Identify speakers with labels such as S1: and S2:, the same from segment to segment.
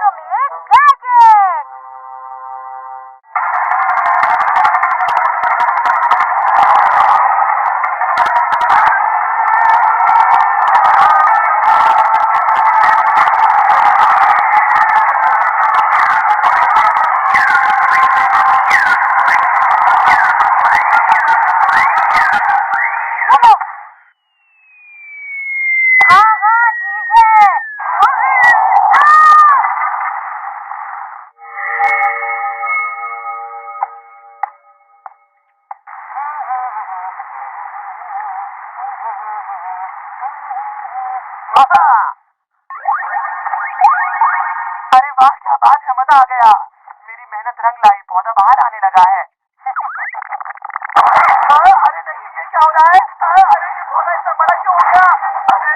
S1: को मिले गैजेट।
S2: अरे वाह, क्या बात है, मजा आ गया। मेरी मेहनत रंग लाई, पौधा बाहर आने लगा है। अरे नहीं, ये क्या हो रहा है? अरे ये पौधा इतना बड़ा क्यों हो गया? अरे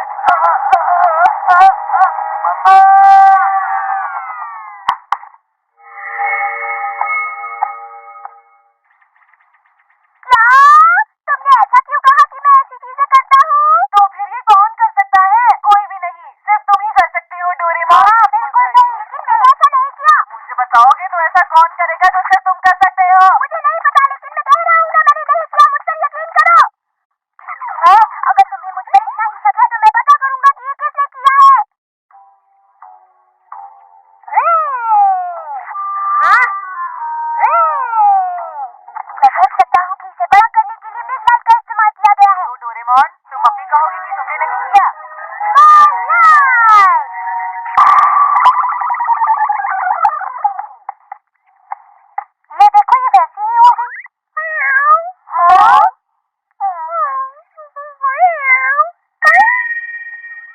S1: तुमने ऐसा क्यों कहा कि मैं ऐसी चीजें करता हूँ?
S2: तो फिर ये कौन कर सकता है? कोई भी नहीं, सिर्फ तुम ही कर सकती हो डोरेमोन।
S1: हाँ, बिल्कुल सही, लेकिन मैंने ऐसा नहीं किया।
S2: मुझे बताओगे तो ऐसा कौन करेगा जो सिर्फ तुम कर सकते हो?
S1: मुझे नहीं पता, लेकिन मैं कह रहा हूँ ना, मैंने नहीं किया, मुझ पर यकीन करो। है, अगर तुम्हें मुझ पर इतना ही शक है तो मैं पता करूंगा कि ये किसने किया है। मैं देख सकता हूँ कि इसे बड़ा करने के लिए बिग लाइट का इस्तेमाल किया गया है।
S2: तो डोरेमोन, तुम अब भी कहोगे कि तुमने नहीं किया?
S1: ये देखो, ये वैसे ही हो गई।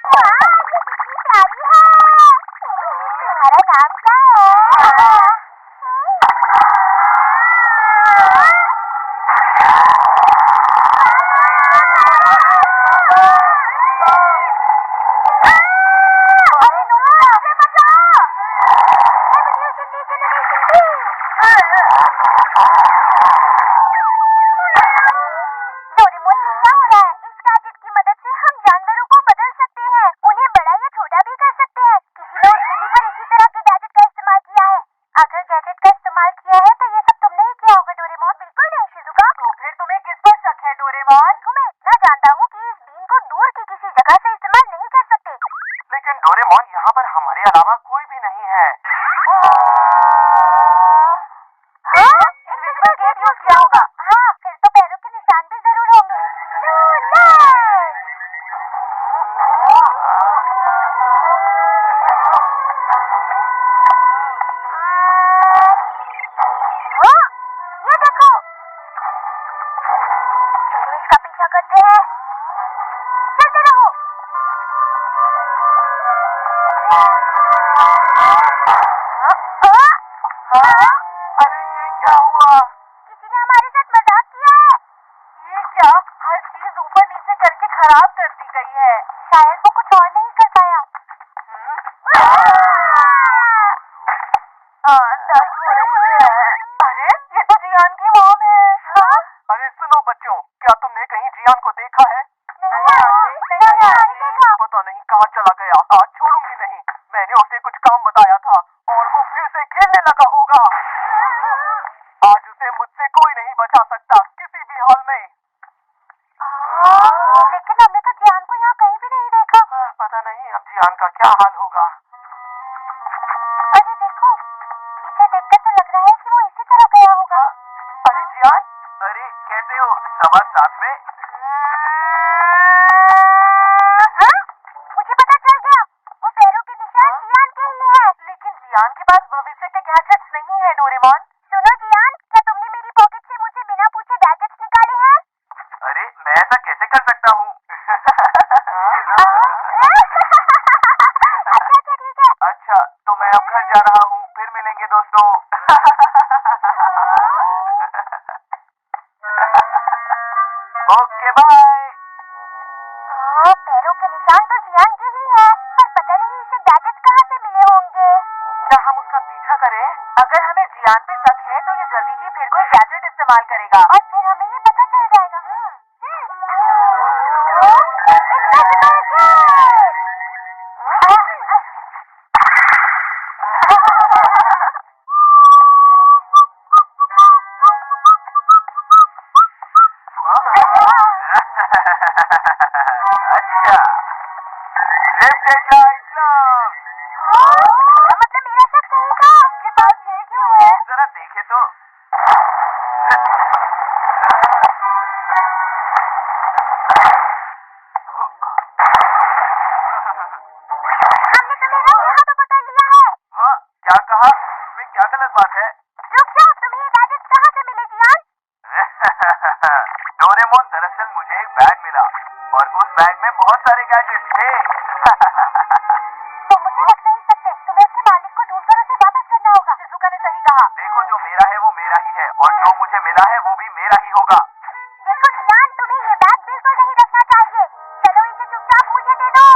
S1: वाह, ये कितनी प्यारी है। तुम्हारा नाम क्या है? अरे नोरा, मुझे बचाओ। एवोल्यूशन डिजेनरेशन डोरेमोन, ये क्या हो रहा है? इस गैजेट की मदद से हम जानवरों को बदल सकते हैं, उन्हें बड़ा या छोटा भी कर सकते हैं। किसी ने उस बिल्ली पर इसी तरह के गैजेट का इस्तेमाल किया है। अगर गैजेट का इस्तेमाल किया है तो ये सब तुमने ही किया होगा डोरेमोन। बिल्कुल नहीं शिजुका।
S2: तो फिर तुम्हें किस पर शक है डोरेमोन?
S1: देखो, मैं इतना जानता हूँ कि इस बीन को दूर की किसी जगह से इस्तेमाल नहीं कर सकते।
S2: लेकिन डोरेमोन, यहाँ पर हमारे अलावा कोई भी नहीं है।
S1: हाँ, इनविजिबल गेट यूज किया होगा। हाँ, फिर तो पैरों के निशान भी जरूर होंगे। हाँ, ये देखो। चलो इसका पीछा करते हैं। चलते रहो।
S2: अरे ये क्या हुआ?
S1: किसी ने हमारे साथ मजाक किया है।
S2: ये क्या? हर चीज ऊपर नीचे करके खराब कर दी गई है।
S1: शायद वो कुछ और नहीं कर पाया।
S2: दर्द हो रही है। अरे ये तो जियान की मॉम है।
S1: हाँ?
S2: अरे सुनो बच्चों, क्या तुमने कहीं जियान को देखा है?
S1: नहीं देखा।
S2: पता नहीं कहाँ चला गया। आज छोड़ूंगी नहीं। मैंने उसे कुछ काम बताया था और वो फिर से खेलने लगा होगा। आज उसे मुझसे कोई नहीं बचा सकता, किसी भी हाल में।
S1: लेकिन हमने तो जियान को यहाँ कहीं भी नहीं देखा।
S2: पता नहीं अब जियान का क्या हाल होगा।
S1: अरे देखो, इसे देखकर तो लग रहा है कि वो इसी तरह गया होगा।
S2: अरे जियान, अरे कैसे हो? सब साथ में?
S1: हाँ? मुझे पता चल गया, वो पैरों के निशान जियान के ही है।
S2: लेकिन जियान के पास भविष्य के गैजेट्स नहीं है डोरेमोन।
S1: सुनो जियान, क्या तुमने मेरी पॉकेट से मुझसे बिना पूछे गैजेट्स निकाले हैं?
S2: अरे मैं ऐसा कैसे कर सकता हूँ?
S1: अच्छा ठीक है।
S2: अच्छा, तो मैं अब घर जा रहा हूँ, फिर मिलेंगे दोस्तों। Okay bye.
S1: पैरों के निशान तो जियान के ही है, पर पता नहीं इसे गैजेट्स कहाँ से मिले होंगे।
S2: क्या हम उसका पीछा करें? अगर हमें जियान पे शक है तो ये जल्दी ही फिर कोई गैजेट इस्तेमाल करेगा
S1: और फिर हमें ये पता चल जाएगा। Invisible Gate!
S2: अच्छा, लेफ्ट एंड राइट
S1: मतलब मेरा शक सही था। आपके पास ये क्यों है?
S2: जरा देखे तो।
S1: हमने तुम्हें रंगे हाथों पकड़ लिया है।
S2: हाँ, क्या कहा? इसमें क्या गलत बात है?
S1: रुक जाओ, तुम्हें ये गैजेट्स कहाँ से मिले जियान?
S2: डोरेमोन, दरअसल मुझे एक बैग मिला और उस बैग में बहुत सारे गैजेट्स थे।
S1: तुम मुझे रख नहीं सकते, तुम्हें उसके मालिक को ढूंढकर उसे वापस करना होगा। शिजुका ने सही कहा।
S2: देखो, जो मेरा है वो मेरा ही है और जो मुझे मिला है वो भी मेरा ही होगा।
S1: देखो जियान, तुम्हें ये बैग बिल्कुल नहीं रखना चाहिए। चलो इसे चुपचाप मुझे दे दो।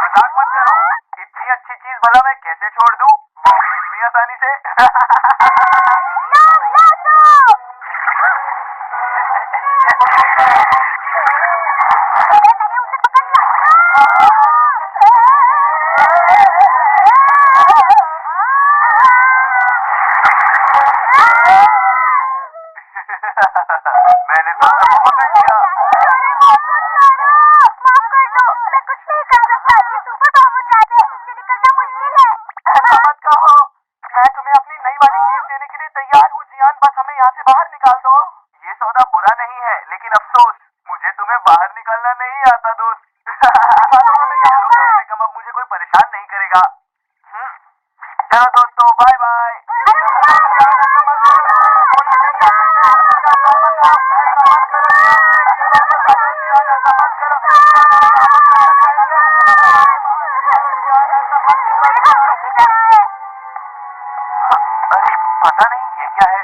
S2: मजाक मत करो, इतनी अच्छी चीज भला मैं कैसे छोड़ दूं, वो भी इतनी आसानी से।
S1: Long lasso! मैंने उसे पकड़ लिया।
S2: मैंने तो सबको पकड़ लिया।
S1: माफ कर दो, मैं कुछ नहीं कर सकता। ये सुपर बाबू ट्रैप है, इससे निकलना मुश्किल है।
S2: ऐसा मत कहो, मैं तुम्हें अपनी नई वाली गेम देने के लिए तैयार हूँ जियान, बस हमें यहाँ से बाहर निकाल दो। ये सौदा बुरा नहीं है, लेकिन अफसोस मुझे तुम्हें बाहर निकालना नहीं आता दोस्त। चलो कम से कम अब मुझे कोई परेशान नहीं करेगा। चलो दोस्तों, बाय बाय। अरे पता नहीं ये क्या है।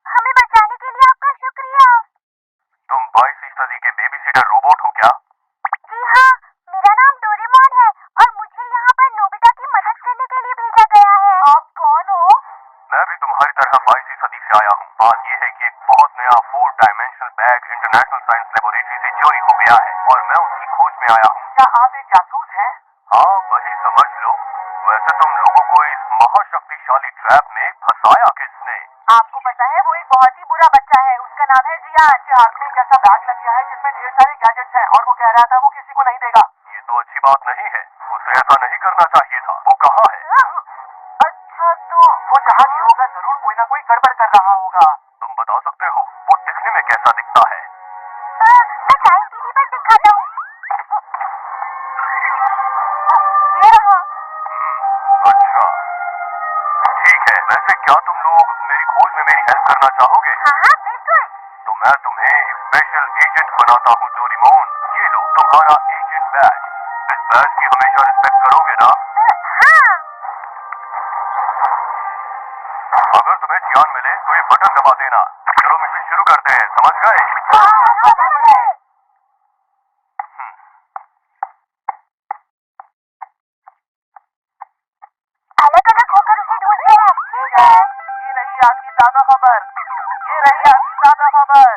S1: हमें बचाने के लिए आपका शुक्रिया।
S2: तुम 22वीं सदी के बेबी सीटर रोबोट हो क्या?
S1: जी हाँ, मेरा नाम डोरेमोन है और मुझे यहाँ पर नोबिता की मदद करने के लिए भेजा गया है। आप कौन हो?
S2: मैं भी तुम्हारी तरह 22वीं सदी से आया हूँ। बात ये है कि एक बहुत नया 4 dimensional bag international science laboratory से चोरी हो गया है और मैं उसकी खोज में आया हूँ। क्या आप एक जासूस हैं? हाँ, वही समझ लो। वैसे तुम लोगों को इस महाशक्तिशाली ट्रैप में फंसाया किसने?
S1: आपको पता है, वो एक बहुत ही बुरा बच्चा है, उसका नाम है जियान।
S2: हाथ में एक ऐसा बैग लग गया है जिसमें ढेर सारे गैजेट्स हैं और वो कह रहा था वो किसी को नहीं देगा। ये तो अच्छी बात नहीं है, उसे ऐसा नहीं करना चाहिए था। वो कहाँ है?
S1: अच्छा, तो
S2: वो जहाँ भी होगा जरूर कोई ना कोई गड़बड़ कर रहा होगा। तुम बता सकते हो वो दिखने में कैसा दिखता है?
S1: मैं टाइम टीवी पर दिखाता हूँ। ये रहा।
S2: अच्छा, ठीक है। वैसे क्या तुम लोग मेरी खोज में मेरी हेल्प करना चाहोगे?
S1: हाँ बिल्कुल।
S2: तो मैं तुम्हें एक स्पेशल एजेंट बनाता हूँ डोरेमोन। ये लो तुम्हारा एजेंट बैज। इस बैज की हमेशा रिस्पेक्ट करोगे ना?
S1: हाँ।
S2: अगर तुम्हें जियान मिले तो ये बटन दबा देना। चलो मिशन शुरू करते हैं, समझ गए?
S1: अलग अलग होकर उसे ढूंढते हैं। ठीक है।
S2: ये रही आपकी ताज़ा खबर। ये रही आपकी ताज़ा खबर।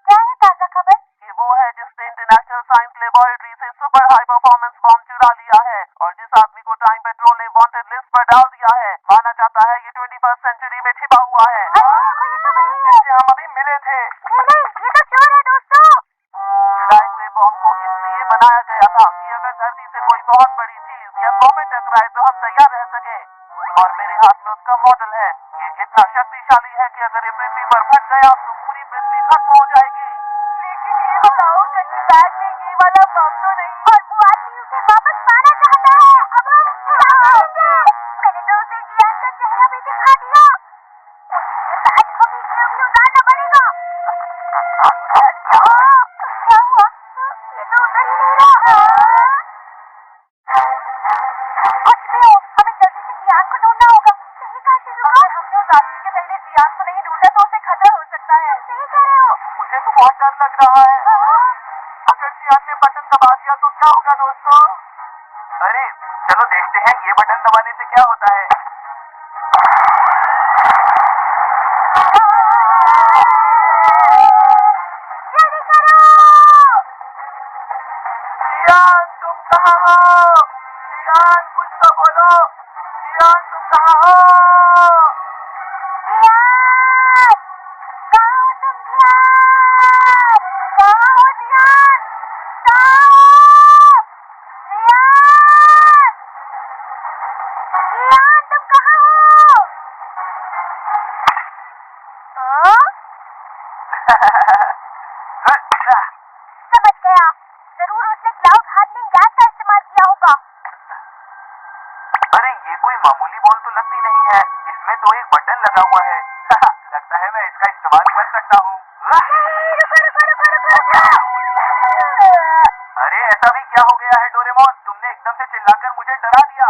S1: क्या है ताज़ा खबर?
S2: ये वो है जिसने इंटरनेशनल साइंस लेबोरेटरी से सुपर हाई परफॉर्मेंस बॉम्ब चुरा लिया है और जिस आदमी को टाइम पेट्रोल ने वांटेड लिस्ट पर डाल दिया है। माना जाता है ये 21st सेंचुरी में छिपा हुआ है।
S1: अरे देखो, ये तो वही है।
S2: जिससे हम अभी मिले थे।
S1: नहीं, ये तो चोर है दोस्तों।
S2: चुराए हुए बॉम्ब को इसलिए बनाया गया था कि अगर धरती से कोई बहुत बड़ी चीज या कॉमेट टकराए तो हम तैयार रह सके। और मेरे हाथ में उसका मॉडल है। ये इतना शक्तिशाली है कि अगर ये पृथ्वी पर फट गया तो पूरी पृथ्वी खत्म हो जाएगी।
S1: लेकिन ये बताओ, कहीं बैग में ये वाला बम तो नहीं? और वो आदमी उसे वापस पाना चाहता है। अब हम क्या करेंगे? मैंने तो उसे जियान का चेहरा भी दिखा दिया। मुझे ये बैग अभी के अभी उतारना पड़ेगा। क्या हुआ? ये तो उतर ही नहीं रहा। कुछ भी हो, हमें जल्दी से जियान को ढूंढना होगा। सही कहा शिजुका। हमने उस आदमी के पहले
S2: तो बहुत डर लग रहा है। अगर जियान ने बटन दबा दिया तो क्या होगा दोस्तों? अरे चलो देखते हैं ये बटन दबाने से क्या होता है।
S1: जल्दी करो।
S2: जियान तुम कहाँ हो? जियान कुछ तो बोलो। जियान तुम कहाँ हो?
S1: जियान, कहाँ हो तुम जियान? कहाँ हो जियान? कहाँ हो? जियान, जियान तुम कहाँ हो? समझ गया, जरूर उसने क्लाउड हार्डनिंग गैस का इस्तेमाल किया होगा।
S2: अरे ये कोई मामूली बॉल तो लगती नहीं है, इसमें तो एक बटन लगा हुआ है। लगता है मैं इसका इस्तेमाल कर सकता हूँ।
S1: नहीं, रुको रुको रुको रुको रुको।
S2: अरे ऐसा भी क्या हो गया है डोरेमोन, तुमने एकदम से चिल्लाकर मुझे डरा दिया।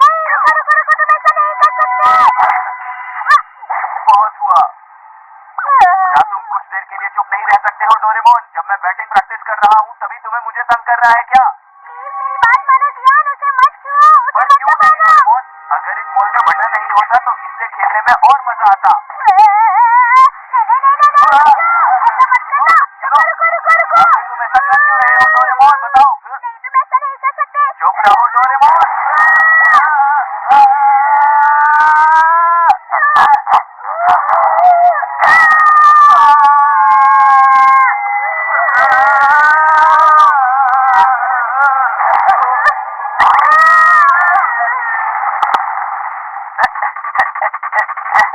S1: नहीं, रुको रुको रुको, तुम ऐसा नहीं कर सकते।
S2: बहुत हुआ। क्या तुम कुछ देर के लिए चुप नहीं रह सकते हो डोरेमोन? जब मैं बैटिंग प्रैक्टिस कर रहा हूँ तभी तुम्हें मुझे तंग कर रहा है क्या?
S1: प्लीज मेरी बात मानो जियान, उसे मत छुओ, उसे
S2: पर
S1: मत
S2: क्यों नहीं
S1: दबाना।
S2: डोरेमोन? अगर इस बॉल में बटन नहीं होता तो इससे खेलने में और मजा आता।
S1: नहीं नहीं नहीं नहीं नहीं, ऐसा मत करना। रुको रुको रुको रुको।
S2: आखिर तुम ऐसा कर क्यों रहे हो डोरेमोन, बताओ।
S1: नहीं, तुम ऐसा नहीं कर सकते।
S2: चुप रहो डोरेमोन।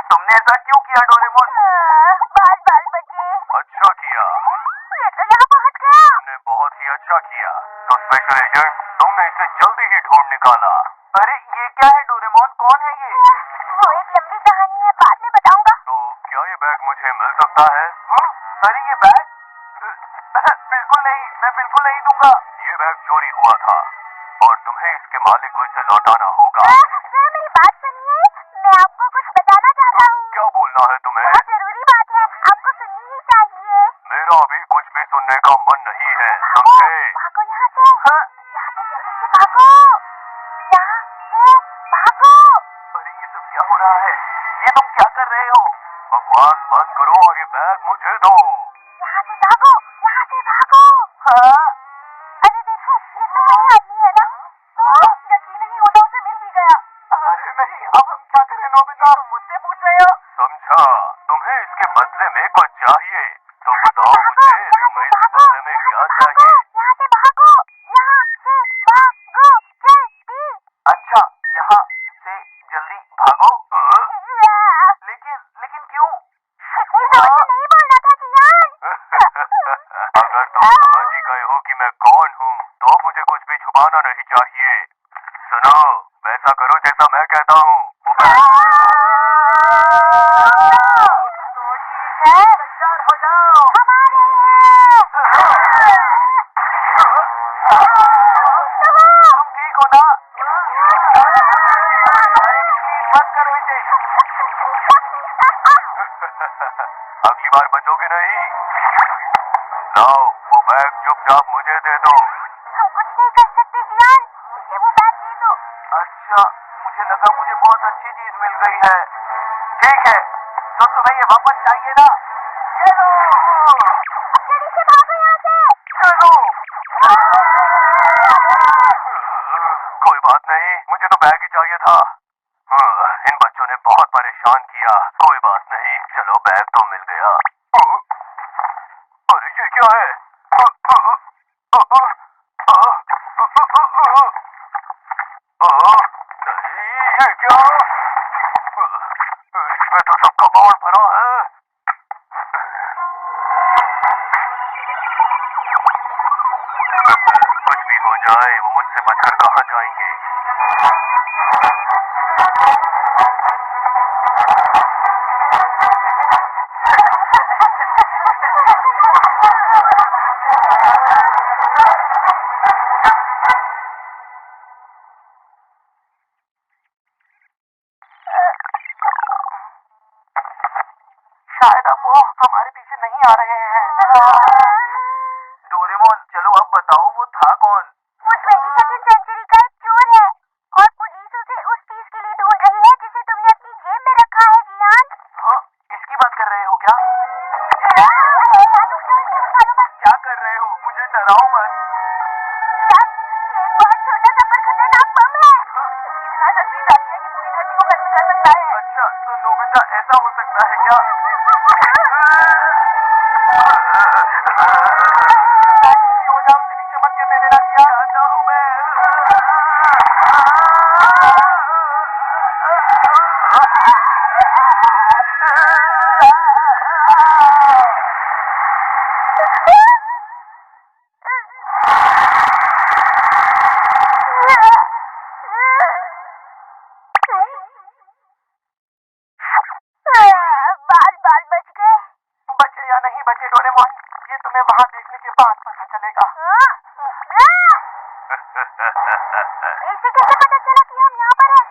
S2: तुमने ऐसा क्यों किया डोरेमोन?
S1: बाल बाल बचे।
S2: अच्छा किया,
S1: ये तो यहाँ पहुँच गया।
S2: तुमने बहुत ही अच्छा किया। तो स्पेशल एजेंट, तुमने इसे जल्दी ही ढूंढ निकाला। अरे ये क्या है डोरेमोन, कौन है ये?
S1: वो एक लंबी कहानी है, बाद में बताऊंगा।
S2: तो क्या ये बैग मुझे मिल सकता है? अरे ये बैग? बिल्कुल नहीं, मैं बिल्कुल नहीं दूंगा। ये बैग चोरी हुआ था और तुम्हें इसके मालिक को इसे लौटाना होगा।
S1: सर मेरी बात सुनिए, मैं आपको कुछ बताना चाहता हूँ।
S2: क्या बोलना है तुम्हें?
S1: बहुत जरूरी बात है, आपको सुननी ही चाहिए।
S2: मेरा अभी कुछ भी सुनने का मन नहीं है,
S1: भागो,
S2: समझे?
S1: भागो यहाँ से। यहाँ से जल्दी से भागो। यहाँ से भागो।
S2: अरे ये सब क्या हो रहा है? ये तुम क्या कर रहे हो? बकवास बंद करो और ये बैग मुझे दो।
S1: यहाँ से भागो, यहाँ से भागो।
S2: हाँ?
S1: अरे देखो, ये तो वही आदमी है ना? यकीन नहीं होता, उसे मिल भी गया।
S2: अरे नहीं, अब हम क्या करें नोबिता? तुम मुझसे पूछ रहे हो? समझा, तुम्हें इसके बदले में कुछ चाहिए तो बताओ मुझे, तुम्हें इसके बदले में क्या चाहिए?
S1: यहाँ से भागो, यहाँ से भागो, जल्दी।
S2: अच्छा, यहाँ से जल्दी भागो। लेकिन लेकिन क्यों?
S1: इतनी जोर से नहीं बोलना था जियान।
S2: अगर तुम समझ ही गए हो कि मैं कौन हूँ तो अब मुझे कुछ भी छुपाना नहीं चाहिए। सुनो, वैसा करो जैसा मैं कहता हूँ। तो ठीक है, तैयार हो जाओ।
S1: हम आ रहे हैं।
S2: तुम ठीक हो ना? अरे प्लीज मत करो इसे। अगली बार बचोगे नहीं। लाओ वो बैग चुपचाप मुझे दे दो।
S1: हम कुछ नहीं कर सकते जियान, मुझे वो बैग दे दो।
S2: अच्छा, मुझे लगा मुझे बहुत अच्छी चीज मिल गई है। ठीक है, तो तुम्हें ये वापस चाहिए ना? ये लो।
S1: अब जल्दी से भागो यहाँ से।
S2: ये लो। कोई बात नहीं, मुझे तो बैग ही चाहिए था। इन बच्चों ने बहुत परेशान किया। कोई बात नहीं, चलो बैग तो मिल गया। अरे ये क्या है? नहीं, ये क्या? इसमें तो सब कबाड़ भरा है। कुछ भी हो जाए, वो मुझसे बचकर कहाँ जाएंगे? शायद अब वो हमारे पीछे नहीं आ रहे हैं। डोरेमोन चलो अब बताओ वो था कौन?
S1: वो 22वीं सेंचुरी का एक चोर है और पुलिस उसे उस चीज के लिए ढूंढ रही है जिसे तुमने अपनी जेब में रखा है जियान।
S2: हाँ, इसकी बात कर रहे हो क्या? क्या कर रहे हो? मुझे डराओ मत।
S1: ये एक बहुत छोटा सा पर खतरनाक बम है। इतना शक्तिशाली है कि पूरी धरती को खत्म कर सकता है।
S2: अच्छा तो नोबिता ऐसा हो सकता है क्या? हो जाओ से नीचे मत गिरने देना किया। आता हूँ मैं।
S1: बाल बच गए।
S2: बचे या नहीं बचे डोरेमोन, ये तुम्हें वहाँ देखने के बाद पता चलेगा।
S1: इसे कैसे पता चला कि हम यहाँ पर हैं?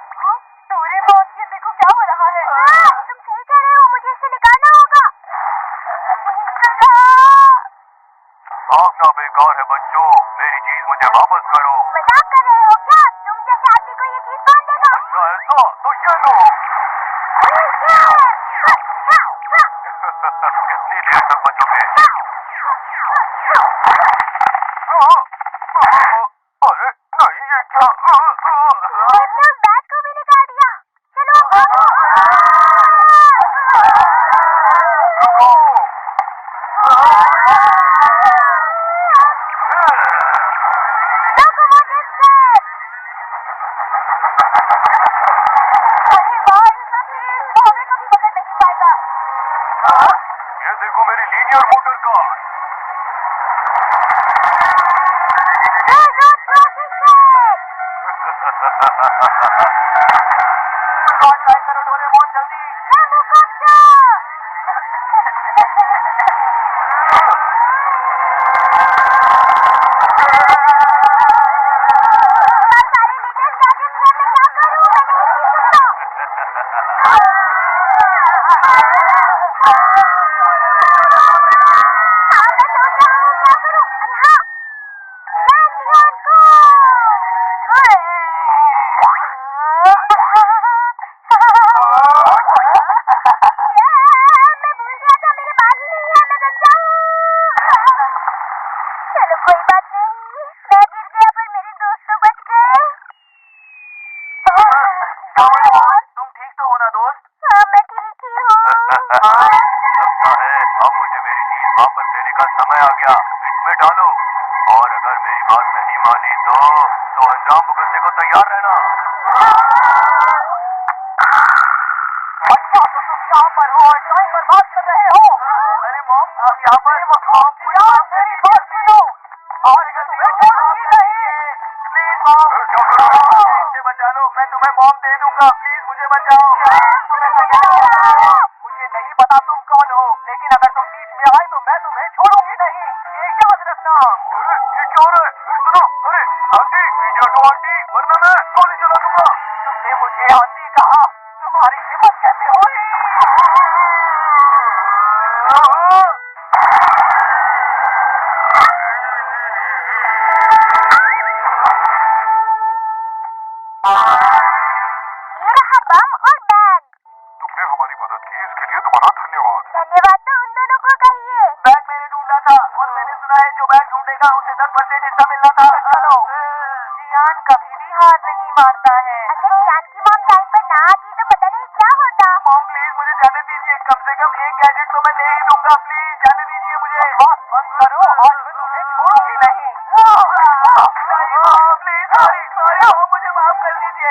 S3: डोरेमोन ये देखो क्या हो रहा है।
S1: तुम सही कह रहे हो, मुझे इसे निकालना होगा।
S2: भागना बेकार है बच्चों, मेरी चीज मुझे वापस करो।
S1: मजाक कर रहे हो क्या? तुम जैसे आदमी को ये चीज कौन देगा?
S2: अच्छा ऐसा तो ये लो। कितनी देर तक बचोगे? अरे नहीं ये क्या?
S1: तुमने उस बैग को भी निकाल दिया। चलो
S2: रुको।
S1: Locomotive set.
S3: अरे वाह, इतना तेज हमें कभी पकड़ नहीं पाएगा।
S2: ये देखो मेरी linear motor car.
S1: Railroad crossing set.
S2: और ट्राई करो डोरेमोन जल्दी।
S1: Bamboo copter. सारे लेटेस्ट गैजेट्स हैं, मैं क्या करूं? मैं नहीं जीत सकता। हाँ, मैं सोच रहा हूँ क्या करूं। अरे हाँ, ग्रैंड लियोन को। मैं भूल गया था, मेरे बाल ही नहीं है, मैं बच जाऊं। चलो कोई बात नहीं, मैं गिर गया पर मेरे दोस्त तो बच गए।
S2: डोरेमोन तुम ठीक तो हो ना दोस्त?
S1: हाँ, मैं ठीक ही हूँ।
S2: लगता है अब मुझे मेरी चीज वापस देने का समय आ गया। इसमें डालो और अगर मेरी बात नहीं मानी तो अंजाम भुगतने को तैयार रहना।
S3: अच्छा तो तुम यहाँ पर हो और टाइम बर्बाद कर रहे हो।
S2: अरे मॉम आप यहाँ पर
S3: यार मेरी बात सुनो, और मैं तुम्हें छोड़ूंगी नहीं।
S2: प्लीज मॉम इसे बचा लो, मैं तुम्हें मॉम दे दूंगा। प्लीज मुझे बचाओ।
S3: मुझे नहीं पता तुम कौन हो, लेकिन अगर तुम बीच में आए तो मैं तुम्हें छोड़ूंगी नहीं, ये याद रखना।
S2: अरे ये क्या हो रहा है? सुनो, अरे आंटी पीछे हटो आंटी, वरना मैं गोली चला दूंगा।
S3: तुमने मुझे आंटी कहा, तुम्हारी हिम्मत कैसे हुई?
S1: ये रहा बम और बैग।
S2: तुमने हमारी मदद की, इसके लिए तुम्हारा धन्यवाद।
S1: धन्यवाद तो उन दोनों को कहिए।
S2: बैग मैंने ढूंढा था और मैंने सुना है जो बैग ढूंढेगा उसे 10% हिस्सा मिलना था।
S3: चलो, जियान कभी भी हार नहीं मानता है।
S1: अगर जियान की मॉम टाइम पर ना आती तो पता नहीं क्या होता।
S2: मॉम प्लीज मुझे जाने दीजिए, कम से कम एक गैजेट तो मैं ले ही लूंगा। प्लीज जाने दीजिए मुझे।
S3: बस बंद करो, आज मैं तुम्हें छोड़ूंगी नहीं।
S2: प्लीज सॉरी मुझे माफ कर दीजिए।